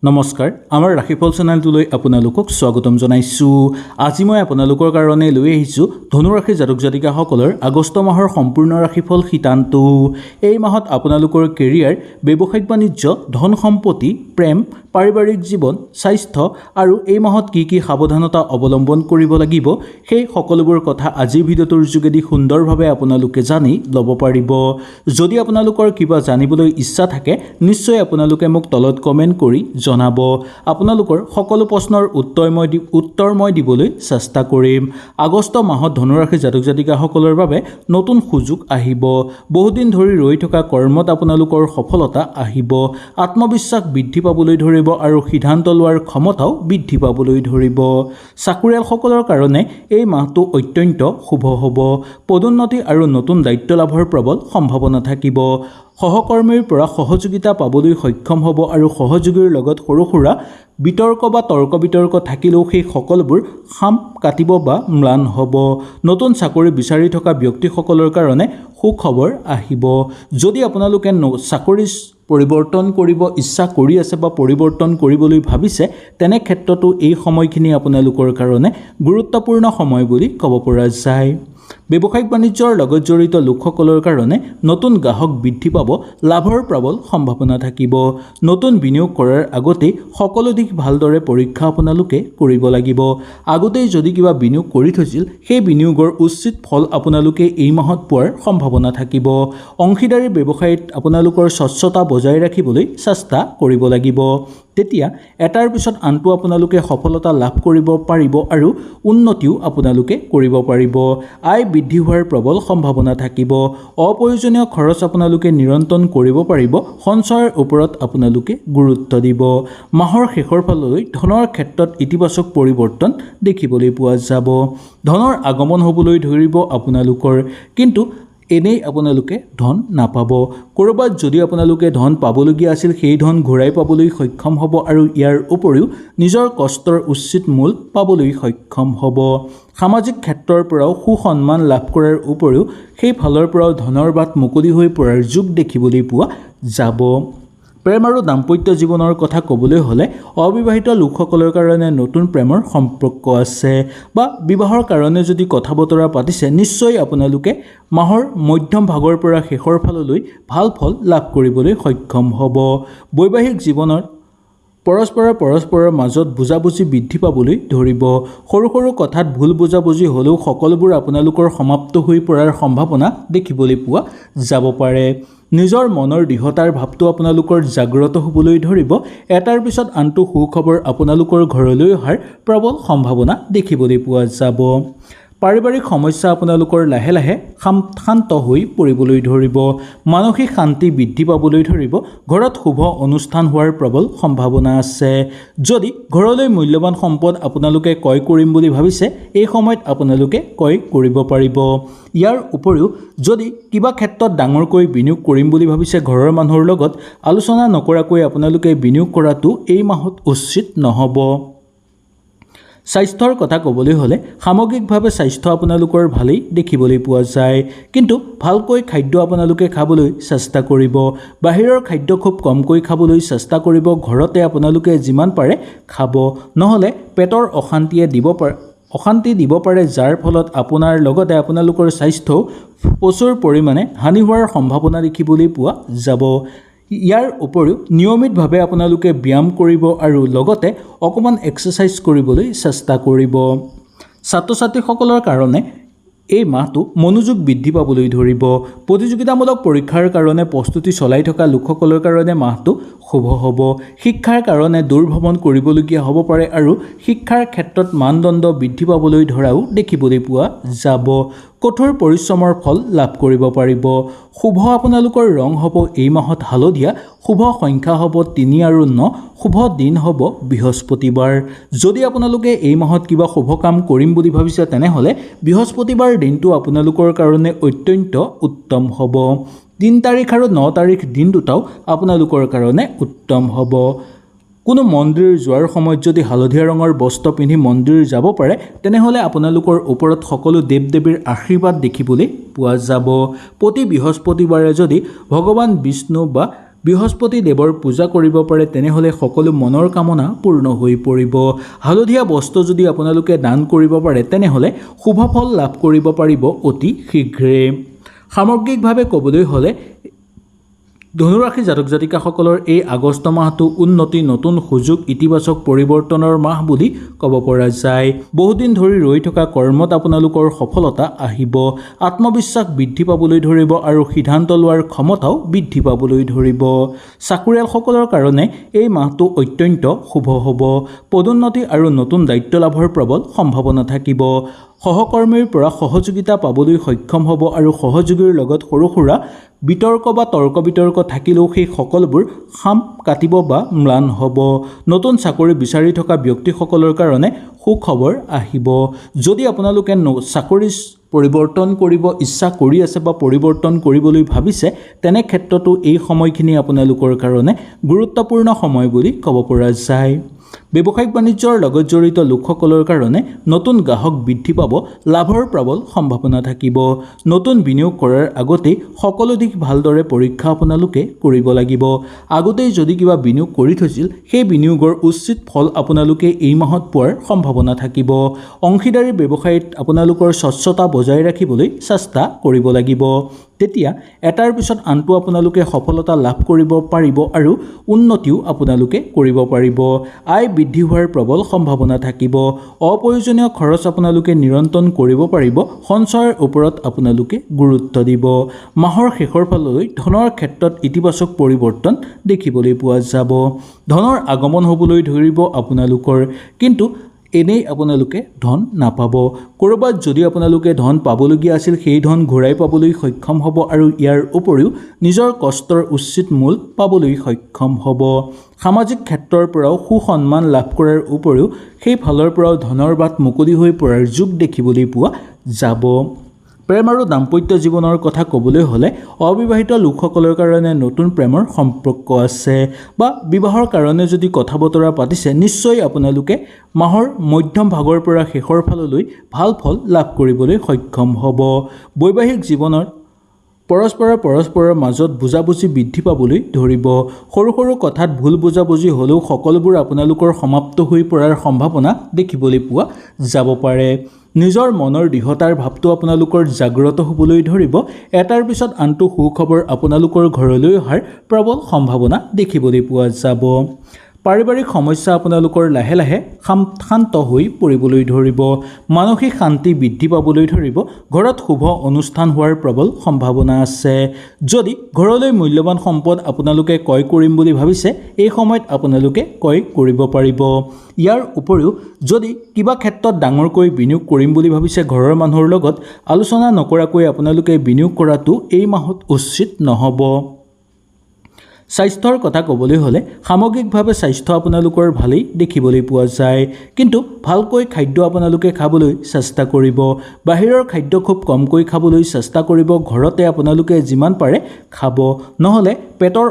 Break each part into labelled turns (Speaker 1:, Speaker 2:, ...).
Speaker 1: নমস্কাৰ আমাৰ ৰাশিফল চেনেলটোলৈ আপোনালোকক স্বাগতম জনাইছো। আজি মই আপোনালোকৰ কাৰণে লৈ আহিছো ধনু ৰাশিৰ জাতক জাতিকাসকলৰ আগষ্ট মাহৰ সম্পূৰ্ণ ৰাশিফল সিদ্ধান্ত। এই মাহত আপোনালোকৰ কেৰিয়াৰ, ব্যৱসায়িক বাণিজ্য, ধন সম্পত্তি, প্ৰেম, পাৰিবাৰিক জীৱন, স্বাস্থ্য আৰু এই মাহত কি কি সাৱধানতা অৱলম্বন কৰিব লাগিব সেই সকলোবোৰ কথা আজিৰ ভিডিঅ'টোৰ যোগেদি সুন্দৰভাৱে আপোনালোকে জানি ল'ব পাৰিব। যদি আপোনালোকৰ কিবা জানিবলৈ ইচ্ছা থাকে নিশ্চয় আপোনালোকে মোক তলত কমেণ্ট কৰি জনাব। আপোনালোকৰ সকলো প্ৰশ্নৰ উত্তৰ মই দিবলৈ চেষ্টা কৰিম। আগষ্ট মাহত ধনুৰাশি জাতক জাতিকাসকলৰ বাবে নতুন সুযোগ আহিব। বহুদিন ধৰি ৰৈ থকা কৰ্মত আপোনালোকৰ সফলতা আহিব। আত্মবিশ্বাস বৃদ্ধি পাবলৈ ধৰিব আৰু সিদ্ধান্ত লোৱাৰ ক্ষমতাও বৃদ্ধি পাবলৈ ধৰিব। চাকৰিয়ালসকলৰ কাৰণে এই মাহটো অত্যন্ত শুভ হ'ব। পদোন্নতি আৰু নতুন দায়িত্ব লাভৰ প্ৰবল সম্ভাৱনা থাকিব। সহকৰ্মীৰ পৰা সহযোগিতা পাবলৈ সক্ষম হ'ব আৰু সহযোগীৰ লগত সৰু সুৰা বিতৰ্ক বা তৰ্ক বিতৰ্ক থাকিলেও সেই সকলোবোৰ খাম কাটিব বা ম্লান হ'ব। নতুন চাকৰি বিচাৰি থকা ব্যক্তিসকলৰ কাৰণে সুখবৰ আহিব। যদি আপোনালোকে চাকৰি পৰিৱৰ্তন কৰিব ইচ্ছা কৰি আছে বা পৰিৱৰ্তন কৰিবলৈ ভাবিছে তেনে ক্ষেত্ৰতো এই সময়খিনি আপোনালোকৰ কাৰণে গুৰুত্বপূৰ্ণ সময় বুলি ক'ব পৰা যায়। ব্যৱসায়িক বাণিজ্যৰ লগত জড়িত লোকসকলৰ কাৰণে নতুন গ্ৰাহক বৃদ্ধি পাব, লাভৰ প্ৰবল সম্ভাৱনা থাকিব। নতুন বিনিয়োগ কৰাৰ আগতেই সকলো দিশ ভালদৰে পৰীক্ষা আপোনালোকে কৰিব লাগিব। আগতেই যদি কিবা বিনিয়োগ কৰি থৈছিল সেই বিনিয়োগৰ উচিত ফল আপোনালোকে এই মাহত পোৱাৰ সম্ভাৱনা থাকিব। অংশীদাৰী ব্যৱসায়ত আপোনালোকৰ স্বচ্ছতা বজাই ৰাখিবলৈ চেষ্টা কৰিব লাগিব। তেতিয়া এটাৰ পিছত আনটো আপোনালোকে সফলতা লাভ কৰিব পাৰিব আৰু উন্নতিও আপোনালোকে কৰিব পাৰিব। আয় বৃদ্ধি হোৱাৰ প্ৰবল সম্ভাৱনা থাকিব। অপ্ৰয়োজনীয় খৰচ আপোনালোকে নিয়ন্ত্ৰণ কৰিব পাৰিব। সঞ্চয়ৰ ওপৰত আপোনালোকে গুৰুত্ব দিব। মাহৰ শেষৰ ফাললৈ ধনৰ ক্ষেত্ৰত ইতিবাচক পৰিৱৰ্তন দেখিবলৈ পোৱা যাব। ধনৰ আগমন হ'বলৈ ধৰিব আপোনালোকৰ, কিন্তু এনেই আপোনালোকে ধন নাপাব। ক'ৰবাত যদি আপোনালোকে ধন পাবলগীয়া আছিল সেই ধন ঘূৰাই পাবলৈ সক্ষম হ'ব আৰু ইয়াৰ উপৰিও নিজৰ কষ্টৰ উচিত মূল পাবলৈ সক্ষম হ'ব। সামাজিক ক্ষেত্ৰৰ পৰাও সুসন্মান লাভ কৰাৰ উপৰিও সেই ফালৰ পৰাও ধনৰ বাট মুকলি হৈ পৰাৰ যোগ দেখিবলৈ পোৱা যাব। প্ৰেম আৰু দাম্পত্য জীৱনৰ কথা ক'বলৈ হ'লে অবিবাহিত লোকসকলৰ কাৰণে নতুন প্ৰেমৰ সম্পৰ্ক আছে বা বিবাহৰ কাৰণে যদি কথা বতৰা পাতিছে নিশ্চয় আপোনালোকে মাহৰ মধ্যম ভাগৰ পৰা শেষৰ ফাললৈ ভাল ফল লাভ কৰিবলৈ সক্ষম হ'ব। বৈবাহিক জীৱনত পৰস্পৰৰ মাজত বুজাবুজি বৃদ্ধি পাবলৈ ধৰিব। সৰু সৰু কথাত ভুল বুজাবুজি হ'লেও সকলোবোৰ আপোনালোকৰ সমাপ্ত হৈ পৰাৰ সম্ভাৱনা দেখিবলৈ পোৱা যাব পাৰে। নিজৰ মনৰ দৃঢ়তাৰ ভাৱটো আপোনালোকৰ জাগ্ৰত হ'বলৈ ধৰিব। এটাৰ পিছত আনটো সুখবৰ আপোনালোকৰ ঘৰলৈ অহাৰ প্ৰবল সম্ভাৱনা দেখিবলৈ পোৱা যাব। পাৰিবাৰিক সমস্যা আপোনালোকৰ লাহে লাহে শান্ত হৈ পৰিবলৈ ধৰিব। মানসিক শান্তি বৃদ্ধি পাবলৈ ধৰিব। ঘৰত শুভ অনুষ্ঠান হোৱাৰ প্ৰবল সম্ভাৱনা আছে। যদি ঘৰলৈ মূল্যৱান সম্পদ আপোনালোকে ক্ৰয় কৰিম বুলি ভাবিছে এই সময়ত আপোনালোকে ক্ৰয় কৰিব পাৰিব। ইয়াৰ উপৰিও যদি কিবা ক্ষেত্ৰত ডাঙৰকৈ বিনিয়োগ কৰিম বুলি ভাবিছে ঘৰৰ মানুহৰ লগত আলোচনা নকৰাকৈ আপোনালোকে বিনিয়োগ কৰাটো এই মাহত উচিত নহ'ব। স্বাস্থ্যৰ কথা ক'বলৈ হ'লে সামগ্ৰিকভাৱে স্বাস্থ্য আপোনালোকৰ ভালেই দেখিবলৈ পোৱা যায়, কিন্তু ভালকৈ খাদ্য আপোনালোকে খাবলৈ চেষ্টা কৰিব। বাহিৰৰ খাদ্য খুব কমকৈ খাবলৈ চেষ্টা কৰিব। ঘৰতে আপোনালোকে যিমান পাৰে খাব, নহ'লে পেটৰ অশান্তি দিব পাৰে যাৰ ফলত আপোনাৰ লগতে আপোনালোকৰ স্বাস্থ্যও প্ৰচুৰ পৰিমাণে হানি হোৱাৰ সম্ভাৱনা দেখিবলৈ পোৱা যাব। ইয়াৰ উপৰিও নিয়মিতভাৱে আপোনালোকে ব্যায়াম কৰিব আৰু লগতে অকণমান এক্সাৰচাইজ কৰিবলৈ চেষ্টা কৰিব। ছাত্ৰ ছাত্ৰীসকলৰ কাৰণে এই মাহটো মনোযোগ বৃদ্ধি পাবলৈ ধৰিব। প্ৰতিযোগিতামূলক পৰীক্ষাৰ কাৰণে প্ৰস্তুতি চলাই থকা লোকসকলৰ কাৰণে মাহটো শুভ হ'ব। শিক্ষাৰ কাৰণে দূৰ ভ্ৰমণ কৰিবলগীয়া হ'ব পাৰে আৰু শিক্ষাৰ ক্ষেত্ৰত মানদণ্ড বৃদ্ধি পাবলৈ ধৰাও দেখিবলৈ পোৱা যাব। কঠোৰ পৰিশ্ৰমৰ ফল লাভ কৰিব পাৰিব। শুভ আপোনালোকৰ ৰং হ'ব এই মাহত হালধীয়া। শুভ সংখ্যা হ'ব 3 আৰু 9। শুভ দিন হ'ব বৃহস্পতিবাৰ। যদি আপোনালোকে এই মাহত কিবা শুভ কাম কৰিম বুলি ভাবিছে তেনেহ'লে বৃহস্পতিবাৰ দিনটো আপোনালোকৰ কাৰণে অত্যন্ত উত্তম হ'ব। 3 তাৰিখ আৰু 9 তাৰিখ দিন দুটাও আপোনালোকৰ কাৰণে উত্তম হ'ব। কোনো মন্দিৰ যোৱাৰ সময়ত যদি হালধীয়া ৰঙৰ বস্ত্ৰ পিন্ধি মন্দিৰ যাব পাৰে তেনেহ'লে আপোনালোকৰ ওপৰত সকলো দেৱ দেৱীৰ আশীৰ্বাদ দেখিবলৈ পোৱা যাব। প্ৰতি বৃহস্পতিবাৰে যদি ভগৱান বিষ্ণু বা বৃহস্পতি দেৱৰ পূজা কৰিব পাৰে তেনেহ'লে সকলো মনৰ কামনা পূৰ্ণ হৈ পৰিব। হালধীয়া বস্ত্ৰ যদি আপোনালোকে দান কৰিব পাৰে তেনেহ'লে শুভ ফল লাভ কৰিব পাৰিব অতি শীঘ্ৰে। সামগ্ৰিকভাৱে ক'বলৈ হ'লে ধনুৰাশি জাতক জাতিকাসকলৰ এই আগষ্ট মাহটো উন্নতি, নতুন সুযোগ, ইতিবাচক পৰিৱৰ্তনৰ মাহ বুলি ক'ব পৰা যায়। বহুদিন ধৰি ৰৈ থকা কৰ্মত আপোনালোকৰ সফলতা আহিব, আত্মবিশ্বাস বৃদ্ধি পাবলৈ ধৰিব আৰু সিদ্ধান্ত লোৱাৰ ক্ষমতাও বৃদ্ধি পাবলৈ ধৰিব। চাকৰিয়ালসকলৰ কাৰণে এই মাহটো অত্যন্ত শুভ হ'ব। পদোন্নতি আৰু নতুন দায়িত্ব লাভৰ প্ৰবল সম্ভাৱনা থাকিব। সহকৰ্মীৰ পৰা সহযোগিতা পাবলৈ সক্ষম হ'ব আৰু সহযোগীৰ লগত সৰু সুৰা বিতৰ্ক বা তৰ্ক বিতৰ্ক থাকিলেও সেই সকলোবোৰ খাম কাটিব বা ম্লান হ'ব। নতুন চাকৰি বিচাৰি থকা ব্যক্তিসকলৰ কাৰণে সুখবৰ আহিব। যদি আপোনালোকে চাকৰি পৰিৱৰ্তন কৰিব ইচ্ছা কৰি আছে বা পৰিৱৰ্তন কৰিবলৈ ভাবিছে, তেনে ক্ষেত্ৰতো এই সময়খিনি আপোনালোকৰ কাৰণে গুৰুত্বপূৰ্ণ সময় বুলি ক'ব পৰা যায়। ব্যৱসায়িক বাণিজ্যৰ লগত জড়িত লোকসকলৰ কাৰণে নতুন গ্ৰাহক বৃদ্ধি পাব, লাভৰ প্ৰবল সম্ভাৱনা থাকিব। নতুন বিনিয়োগ কৰাৰ আগতেই সকলো দিশ ভালদৰে পৰীক্ষা আপোনালোকে কৰিব লাগিব। আগতেই যদি কিবা বিনিয়োগ কৰি থৈছিল, সেই বিনিয়োগৰ উচিত ফল আপোনালোকে এই মাহত পোৱাৰ সম্ভাৱনা থাকিব। অংশীদাৰী ব্যৱসায়ত আপোনালোকৰ স্বচ্ছতা বজাই ৰাখিবলৈ চেষ্টা কৰিব লাগিব। তেতিয়া এটাৰ পিছত আনটো আপোনালোকে সফলতা লাভ কৰিব পাৰিব আৰু উন্নতিও আপোনালোকে কৰিব পাৰিব। আয় বৃদ্ধি হোৱাৰ প্ৰবল সম্ভাৱনা থাকিব। অপ্ৰয়োজনীয় খৰচ আপোনালোকে নিয়ন্ত্ৰণ কৰিব পাৰিব। সঞ্চয়ৰ ওপৰত আপোনালোকে গুৰুত্ব দিব। মাহৰ শেষৰ ফাললৈ ধনৰ ক্ষেত্ৰত ইতিবাচক পৰিৱৰ্তন দেখিবলৈ পোৱা যাব। ধনৰ আগমন হ'বলৈ ধৰিব আপোনালোকৰ, কিন্তু এনেই আপোনালোকে ধন নাপাব। ক'ৰবাত যদি আপোনালোকে ধন পাবলগীয়া আছিল, সেই ধন ঘূৰাই পাবলৈ সক্ষম হ'ব আৰু ইয়াৰ উপৰিও নিজৰ কষ্টৰ উচিত মূল পাবলৈ সক্ষম হ'ব। সামাজিক ক্ষেত্ৰৰ পৰাও সুসন্মান লাভ কৰাৰ উপৰিও সেই ফালৰ পৰাও ধনৰ বাট মুকলি হৈ পৰাৰ যোগ দেখিবলৈ পোৱা যাব। প্ৰেম আৰু দাম্পত্য জীৱনৰ কথা ক'বলৈ হ'লে অবিবাহিত লোকসকলৰ কাৰণে নতুন প্ৰেমৰ সম্পৰ্ক আছে বা বিবাহৰ কাৰণে যদি কথা বতৰা পাতিছে, নিশ্চয় আপোনালোকে মাহৰ মধ্যম ভাগৰ পৰা শেষৰ ফাললৈ ভাল ফল লাভ কৰিবলৈ সক্ষম হ'ব। বৈবাহিক জীৱনত পৰস্পৰৰ মাজত বুজাবুজি বৃদ্ধি পাবলৈ ধৰিব। সৰু সৰু কথাত ভুল বুজাবুজি হ'লেও সকলোবোৰ আপোনালোকৰ সমাপ্ত হৈ পৰাৰ সম্ভাৱনা দেখিবলৈ পোৱা যাব পাৰে। নিজৰ মনৰ দৃঢ়তাৰ ভাৱটো আপোনালোকৰ জাগ্ৰত হ'বলৈ ধৰিব। এটাৰ পিছত আনটো সুখবৰ আপোনালোকৰ ঘৰলৈ অহাৰ প্ৰবল সম্ভাৱনা দেখিবলৈ পোৱা যাব। পাৰিবাৰিক সমস্যা আপোনালোকৰ লাহে লাহে শান্ত হৈ পৰিবলৈ ধৰিব। মানসিক শান্তি বৃদ্ধি পাবলৈ ধৰিব। ঘৰত শুভ অনুষ্ঠান হোৱাৰ প্ৰবল সম্ভাৱনা আছে। যদি ঘৰলৈ মূল্যৱান সম্পদ আপোনালোকে ক্ৰয় কৰিম বুলি ভাবিছে, এই সময়ত আপোনালোকে ক্ৰয় কৰিব পাৰিব। ইয়াৰ উপৰিও যদি কিবা ক্ষেত্ৰত ডাঙৰকৈ বিনিয়োগ কৰিম বুলি ভাবিছে, ঘৰৰ মানুহৰ লগত আলোচনা নকৰাকৈ আপোনালোকে বিনিয়োগ কৰাটো এই মাহত উচিত নহ'ব। স্বাস্থ্যৰ কথা ক'বলৈ হ'লে সামগ্ৰিকভাৱে স্বাস্থ্য আপোনালোকৰ ভালেই দেখিবলৈ পোৱা যায়, কিন্তু ভালকৈ খাদ্য আপোনালোকে খাবলৈ চেষ্টা কৰিব। বাহিৰৰ খাদ্য খুব কমকৈ খাবলৈ চেষ্টা কৰিব। ঘৰতে আপোনালোকে যিমান পাৰে খাব, নহ'লে পেটৰ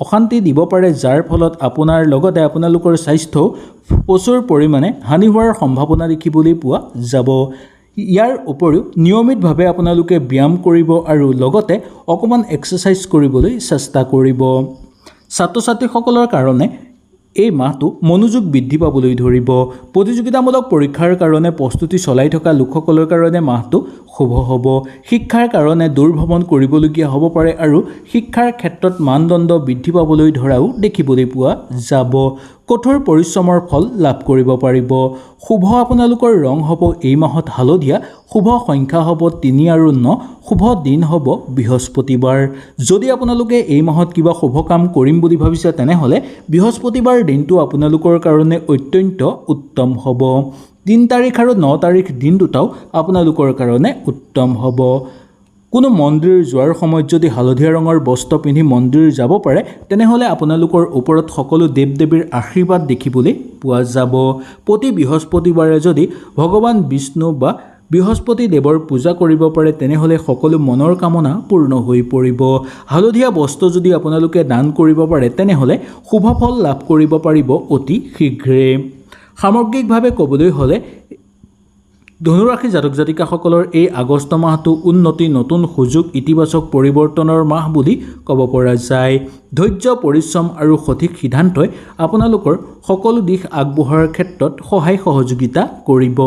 Speaker 1: অশান্তি দিব পাৰে, যাৰ ফলত আপোনাৰ লগতে আপোনালোকৰ স্বাস্থ্যও প্ৰচুৰ পৰিমাণে হানি হোৱাৰ সম্ভাৱনা দেখিবলৈ পোৱা যাব। ইয়াৰ উপৰিও নিয়মিতভাৱে আপোনালোকে ব্যায়াম কৰিব আৰু লগতে অকণমান এক্সাৰচাইজ কৰিবলৈ চেষ্টা কৰিব। ছাত্ৰ ছাত্ৰীসকলৰ কাৰণে এই মাহটো মনোযোগ বৃদ্ধি পাবলৈ ধৰিব। প্ৰতিযোগিতামূলক পৰীক্ষাৰ কাৰণে প্ৰস্তুতি চলাই থকা লোকসকলৰ কাৰণে মাহটো শুভ হ'ব। শিক্ষাৰ কাৰণে দূৰ ভ্ৰমণ কৰিবলগীয়া হ'ব পাৰে আৰু শিক্ষাৰ ক্ষেত্ৰত মানদণ্ড বৃদ্ধি পাবলৈ ধৰাও দেখিবলৈ পোৱা যাব। কঠোৰ পৰিশ্ৰমৰ ফল লাভ কৰিব পাৰিব। শুভ আপোনালোকৰ ৰং হ'ব এই মাহত হালধীয়া। শুভ সংখ্যা হ'ব 3 আৰু 9। শুভ দিন হ'ব বৃহস্পতিবাৰ। যদি আপোনালোকে এই মাহত কিবা শুভ কাম কৰিম বুলি ভাবিছে, তেনেহ'লে বৃহস্পতিবাৰ দিনটো আপোনালোকৰ কাৰণে অত্যন্ত উত্তম হ'ব। 3 তাৰিখ আৰু 9 তাৰিখ দিন দুটাও আপোনালোকৰ কাৰণে উত্তম হ'ব। কোনো মন্দিৰ যোৱাৰ সময়ত যদি হালধীয়া ৰঙৰ বস্ত্ৰ পিন্ধি মন্দিৰ যাব পাৰে, তেনেহ'লে আপোনালোকৰ ওপৰত সকলো দেৱ দেৱীৰ আশীৰ্বাদ দেখিবলৈ পোৱা যাব। প্ৰতি বৃহস্পতিবাৰে যদি ভগৱান বিষ্ণু বা বৃহস্পতি দেৱৰ পূজা কৰিব পাৰে, তেনেহ'লে সকলো মনৰ কামনা পূৰ্ণ হৈ পৰিব। হালধীয়া বস্ত্ৰ যদি আপোনালোকে দান কৰিব পাৰে, তেনেহ'লে শুভ ফল লাভ কৰিব পাৰিব অতি শীঘ্ৰে। সামগ্ৰিকভাৱে ক'বলৈ হ'লে ধনুৰাশি জাতক জাতিকাসকলৰ এই আগষ্ট মাহটো উন্নতি, নতুন সুযোগ, ইতিবাচক পৰিৱৰ্তনৰ মাহ বুলি ক'ব পৰা যায়। ধৈৰ্য, পৰিশ্ৰম আৰু সঠিক সিদ্ধান্তই আপোনালোকৰ সকলো দিশ আগবঢ়োৱাৰ ক্ষেত্ৰত সহায় সহযোগিতা কৰিব।